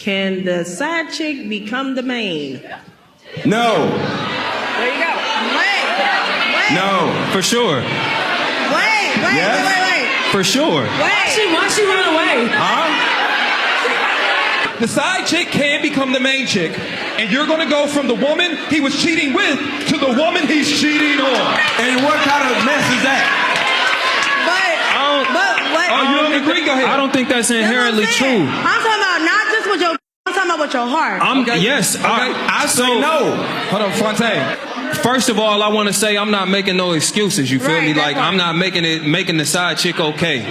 Can the side chick become the main? No. There you go. Wait. No, for sure. Wait. Yes? Wait. For sure. Why she run away? Huh? The side chick can become the main chick, and you're gonna go from the woman he was cheating with to the woman he's cheating on. And what kind of mess is that? Oh, you don't agree? Go ahead. I don't think that's inherently true. I'm talking about not just with your. I'm talking about with your heart. I say No. Hold on, Fontaine. First of all, I want to say I'm not making no excuses. You feel Right, me? that Like part. I'm not making the side chick okay.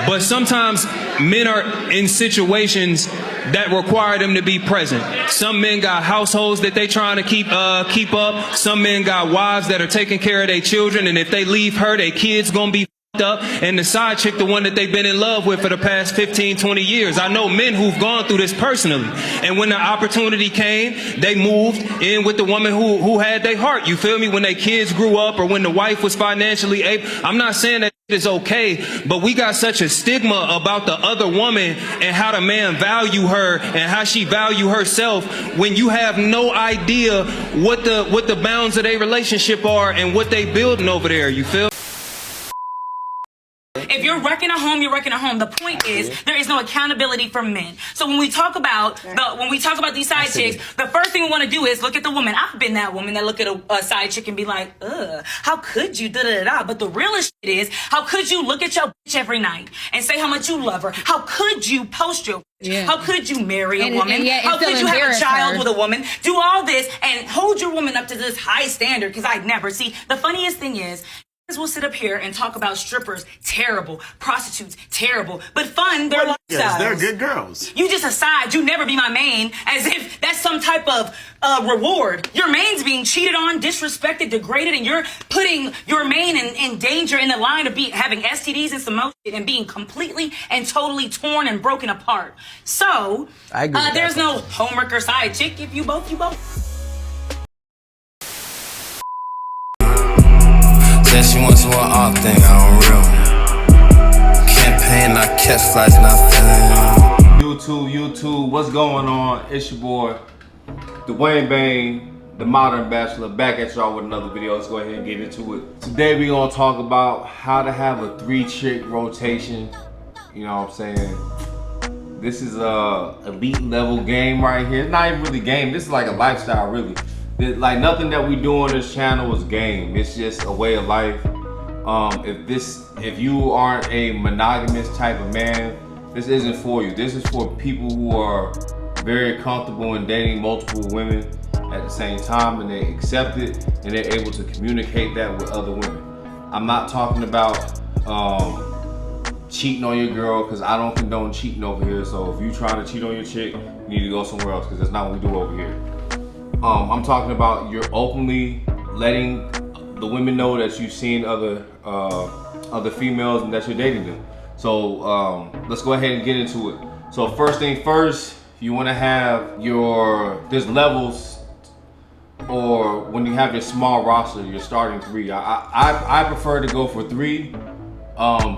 But sometimes men are in situations that require them to be present. Some men got households that they trying to keep up. Some men got wives that are taking care of their children, and if they leave her, their kids gonna be up, and the side chick the one that they've been in love with for the past 15, 20 years. I know men who've gone through this personally, and when the opportunity came, they moved in with the woman who had their heart. You feel me? When their kids grew up or when the wife was financially able. I'm not saying that is okay, but we got such a stigma about the other woman and how the man value her and how she value herself when you have no idea what the bounds of their relationship are and what they building over there. You feel? If you're wrecking a home, you're wrecking a home. The point is there is no accountability for men. So when we talk about these side chicks, the first thing we want to do is look at the woman. I've been that woman that look at a side chick and be like, how could you da-da-da-da? But the realest shit is, how could you look at your bitch every night and say how much you love her? How could you post your bitch? Yeah. How could you marry a woman? And how still could you have a embarrass child her? with a woman? Do all this and hold your woman up to this high standard? Because I'd never see. The funniest thing is, we'll sit up here and talk about strippers, terrible, prostitutes, terrible, but fun, their lifestyles. Yes, they're good girls. You just aside, you never be my main, as if that's some type of reward. Your main's being cheated on, disrespected, degraded, and you're putting your main in danger in the line of having STDs and some more shit and being completely and totally torn and broken apart. So, I agree with there's that. no homework or side chick. If you both, you both. Said she wants to an off thing, I don't real. Campaign, I catch flights, not feeling. YouTube, what's going on? It's your boy, Dwayne Bane, the Modern Bachelor, back at y'all with another video. Let's go ahead and get into it. Today we gonna talk about how to have a 3-chick rotation. You know what I'm saying? This is a elite level game right here. It's not even really a game, this is like a lifestyle really. Like nothing that we do on this channel is game. It's just a way of life. If you aren't a monogamous type of man, this isn't for you. This is for people who are very comfortable in dating multiple women at the same time, and they accept it and they're able to communicate that with other women. I'm not talking about cheating on your girl, because I don't condone cheating over here. So if you're trying to cheat on your chick, you need to go somewhere else, because that's not what we do over here. I'm talking about you're openly letting the women know that you've seen other females and that you're dating them. So let's go ahead and get into it. So first thing first, you want to have there's levels, or when you have your small roster, your starting 3. I prefer to go for 3.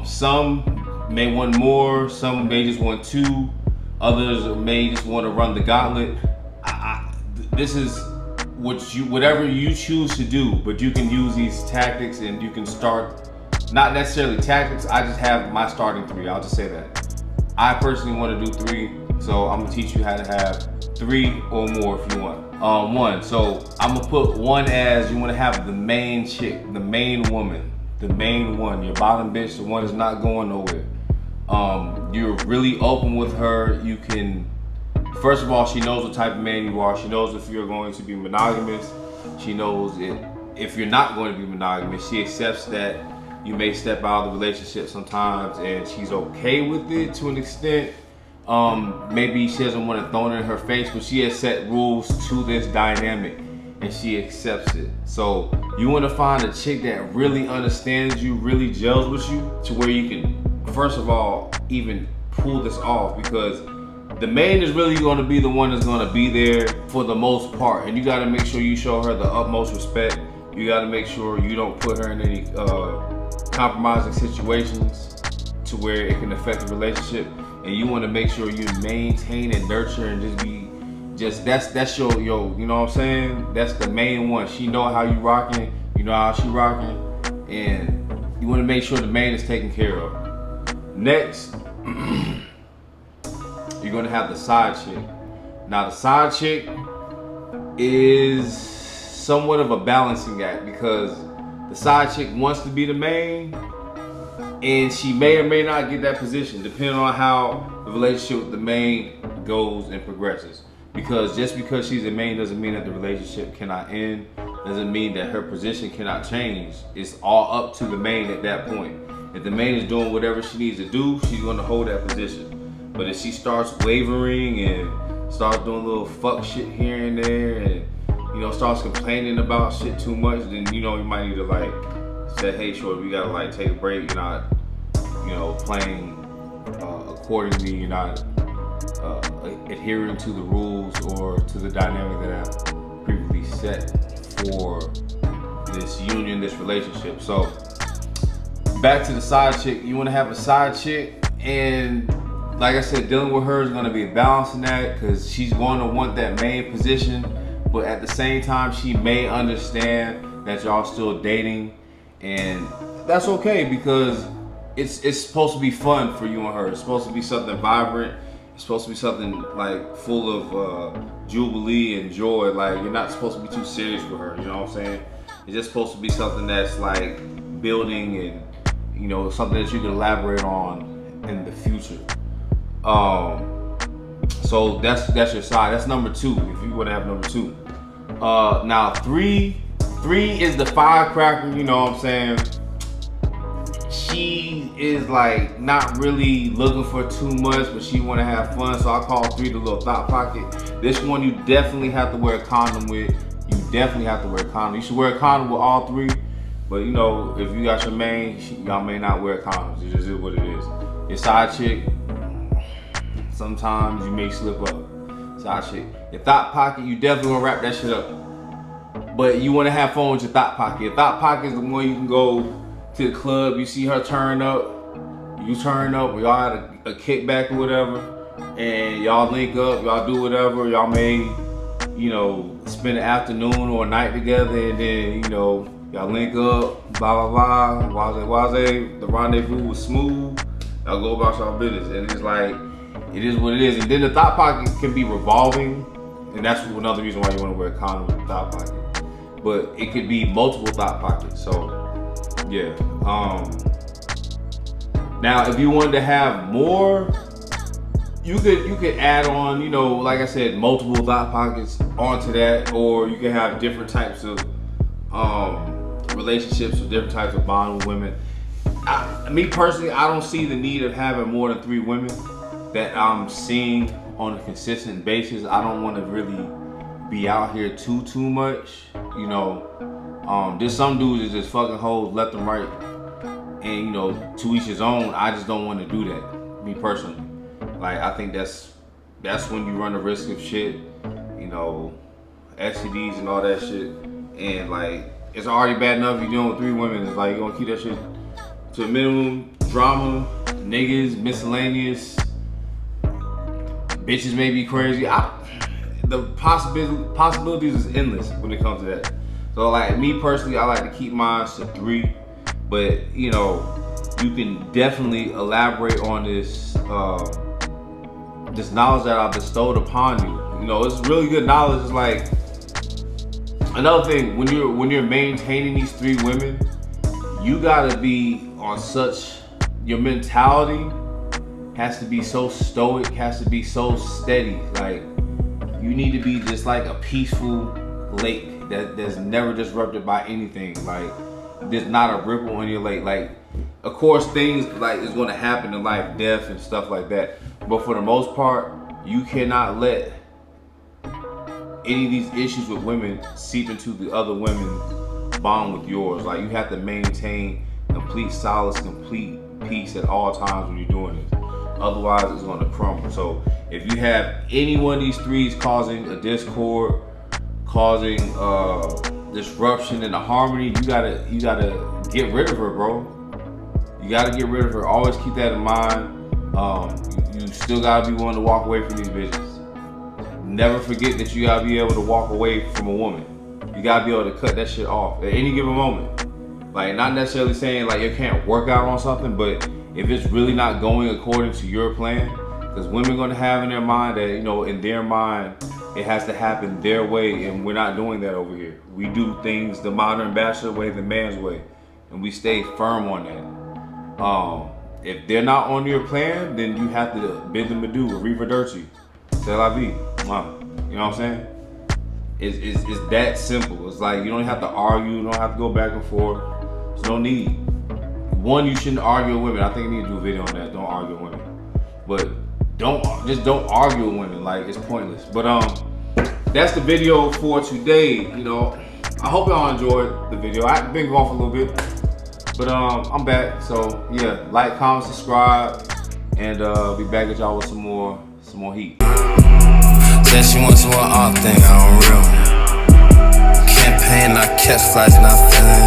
Some may want more, some may just want 2, others may just want to run the gauntlet. This is whatever you choose to do, but you can use these tactics and you can start, not necessarily tactics, I just have my starting 3, I'll just say that. I personally want to do 3, so I'm gonna teach you how to have 3 or more if you want. 1, so I'm gonna put 1 as you want to have the main chick, the main woman, the main one, your bottom bitch, the one that's not going nowhere. You're really open with her. You can, first of all, she knows what type of man you are. She knows if you're going to be monogamous. She knows if you're not going to be monogamous. She accepts that you may step out of the relationship sometimes, and she's okay with it to an extent. Maybe she doesn't want to throw it in her face, but she has set rules to this dynamic, and she accepts it. So you want to find a chick that really understands you, really gels with you, to where you can, first of all, even pull this off, because the main is really going to be the one that's going to be there for the most part, and you got to make sure you show her the utmost respect. You got to make sure you don't put her in any compromising situations to where it can affect the relationship, and you want to make sure you maintain and nurture and that's your you know what I'm saying? That's the main one. She know how you rocking, you know how she rocking, and you want to make sure the main is taken care of. Next, you're gonna have the side chick. Now the side chick is somewhat of a balancing act because the side chick wants to be the main, and she may or may not get that position depending on how the relationship with the main goes and progresses. Because just because she's the main doesn't mean that the relationship cannot end, doesn't mean that her position cannot change. It's all up to the main at that point. If the main is doing whatever she needs to do, she's gonna hold that position. But if she starts wavering and starts doing a little fuck shit here and there and, you know, starts complaining about shit too much, then, you know, you might need to like say, hey, shorty, we gotta like take a break. You're not, you know, playing accordingly. You're not adhering to the rules or to the dynamic that I've previously set for this union, this relationship. So back to the side chick. You want to have a side chick, and like I said, dealing with her is going to be a balancing act because she's going to want that main position, but at the same time she may understand that y'all still dating, and that's okay because it's supposed to be fun for you and her. It's supposed to be something vibrant. It's supposed to be something like full of jubilee and joy. Like, you're not supposed to be too serious with her, you know what I'm saying? It's just supposed to be something that's like building and, you know, something that you can elaborate on in the future. So that's your side. That's number 2, if you want to have number 2. Now 3 is the firecracker, you know what I'm saying? She is like not really looking for too much, but she want to have fun, so I call 3 the little thought pocket. This one you definitely have to wear a condom with. You definitely have to wear a condom. You should wear a condom with all 3, but you know, if you got your main, y'all may not wear condoms. It just is what it is. Your side chick, sometimes you may slip up. Side chick. Your thought pocket, you definitely gonna wrap that shit up. But you wanna have fun with your thought pocket. Your thought pocket is the one you can go to the club, you see her turn up, you turn up, we all had a kickback or whatever, and y'all link up, y'all do whatever, y'all may, you know, spend an afternoon or a night together, and then, you know, y'all link up, blah, blah, blah, waze, the rendezvous was smooth, y'all go about y'all business, and it's like, it is what it is. And then the thought pocket can be revolving, and that's another reason why you want to wear a condom with a thought pocket. But it could be multiple thought pockets, so yeah. Now if you wanted to have more, you could add on, you know, like I said, multiple thought pockets onto that, or you can have different types of relationships with different types of bond with women. Me personally, I don't see the need of having more than 3 women that I'm seeing on a consistent basis. I don't want to really be out here too much, you know. There's some dudes that just fucking hoes left and right, and you know, to each his own. I just don't want to do that, me personally. Like, I think that's when you run the risk of shit, you know, STDs and all that shit. And like, it's already bad enough you're dealing with 3 women. It's like, you're gonna keep that shit to a minimum. Drama, niggas, miscellaneous, bitches may be crazy. The possibilities is endless when it comes to that. So like, me personally, I like to keep mine to 3, but you know, you can definitely elaborate on this this knowledge that I bestowed upon you. You know, it's really good knowledge. It's like, another thing, when you're maintaining these 3 women, you gotta be on such, your mentality has to be so stoic, has to be so steady. Like, you need to be just like a peaceful lake that's never disrupted by anything. Like, there's not a ripple in your lake. Like, of course, things like is going to happen in life, death and stuff like that. But for the most part, you cannot let any of these issues with women seep into the other women's bond with yours. Like, you have to maintain complete solace, complete peace at all times when you're doing this. Otherwise, it's going to crumble. So if you have any one of these 3s causing a discord, causing disruption in the harmony, you gotta get rid of her, bro. You gotta get rid of her. Always keep that in mind. you still gotta be willing to walk away from these bitches. Never forget that you gotta be able to walk away from a woman. You gotta be able to cut that shit off at any given moment. Like, not necessarily saying like you can't work out on something, but if it's really not going according to your plan, because women are gonna have in their mind that, you know, in their mind, it has to happen their way, and we're not doing that over here. We do things the modern bachelor way, the man's way, and we stay firm on that. If they're not on your plan, then you have to bid them adieu, arriva dirty, c'est la vie. You know what I'm saying? It's that simple. It's like you don't have to argue, you don't have to go back and forth. There's no need. One, you shouldn't argue with women. I think I need to do a video on that. Don't argue with women. But don't argue with women. Like, it's pointless. But that's the video for today. You know, I hope y'all enjoyed the video. I've been gone for a little bit, but I'm back. So yeah, like, comment, subscribe, and be back at y'all with some more heat. Said she wants to one off thing, I don't real. Campaign, I catch flights, not feeling.